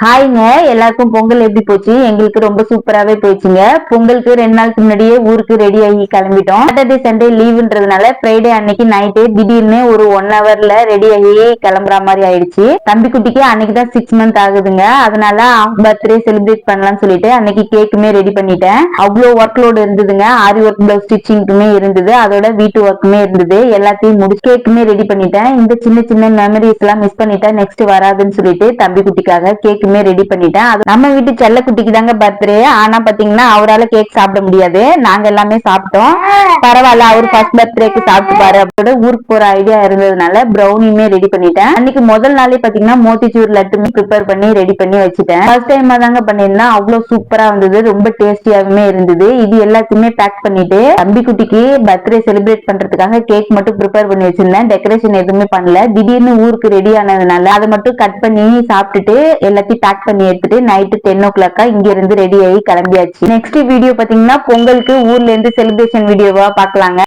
ஹாய்ங்க. எல்லாருக்கும் பொங்கல் எப்படி போச்சு? எங்களுக்கு ரொம்ப சூப்பராவே போயிடுச்சுங்க. பொங்கலுக்கு 2 நாளுக்கு முன்னாடியே ஊருக்கு ரெடி ஆகி கிளம்பிட்டோம். சாட்டர்டே சண்டே லீவுன்றதுனால ஃப்ரைடே அன்னைக்கு நைட்டு திடீர்னு ஒரு 1 ஹவர்ல ரெடி ஆகி கிளம்புற மாதிரி ஆயிடுச்சு. தம்பி குட்டிக்கு அன்னைக்குதான் 6 மந்த் ஆகுதுங்க. அதனால பர்த்டே செலிப்ரேட் பண்ணலாம்னு சொல்லிட்டு அன்னைக்கு கேக்குமே ரெடி பண்ணிட்டேன். அவ்வளோ ஒர்க் லோடு இருந்ததுங்க. ஆரி ஒர்க் பிளவுஸ் ஸ்டிச்சிங்குமே இருந்தது, அதோட வீட்டு ஒர்க்குமே இருந்தது. எல்லாத்தையும் முடிச்சு கேக்குமே ரெடி பண்ணிட்டேன். இந்த சின்ன சின்ன மெமரிஸ் எல்லாம் மிஸ் பண்ணிட்டேன், நெக்ஸ்ட் வராதுன்னு சொல்லிட்டு தம்பி குட்டிக்காக கேக்குமே ரெடி பண்ணிட்டேன். அது நம்ம வீட்டு செல்ல குட்டிக்கு தாங்க பர்த்டே. ஆனா பாத்தீங்கன்னா அவரால கேக் சாப்பிட முடியாது. நாங்க எல்லாமே சாப்பிட்டோம். பரவாயில்ல, அவர் ஃபர்ஸ்ட் பர்த்டேக்கு சாப்பிட்டு பாரு அப்படி ஊருக்கு போற ஐடியா இருந்ததுனால ப்ரௌனியுமே ரெடி பண்ணிட்டேன். அன்னைக்கு முதல் நாளே பாத்தீங்கன்னா மோத்திச்சூர் லட்டுமே ப்ரிப்பேர் பண்ணி ரெடி பண்ணி வச்சுட்டேன். ஃபர்ஸ்ட் டைம் தாங்க பண்ணிருந்தேன். அவ்வளவு சூப்பரா வந்தது, ரொம்ப டேஸ்டியாவுமே இருந்தது. இது எல்லாத்தையுமே பேக் பண்ணிட்டு தம்பி குட்டிக்கு பர்த்டே செலிப்ரேட் பண்றதுக்காக கேக் மட்டும் ப்ரிப்பேர் பண்ணி வச்சிருந்தேன். டெக்கரேஷன் எதுவுமே பண்ணல. திடீர்னு ஊருக்கு ரெடி ஆனதுனால அதை மட்டும் கட் பண்ணி சாப்பிட்டுட்டு எல்லாத்தையும் பேக் பண்ணி எடுத்துட்டு நைட்டு 10 o'clock இங்க இருந்து ரெடி ஆகி கிளம்பியாச்சு. நெக்ஸ்ட் வீடியோ பாத்தீங்கன்னா பொங்கலுக்கு ஊர்ல இருந்து செலிப்ரேஷன் வீடியோவா பாக்கலாங்க.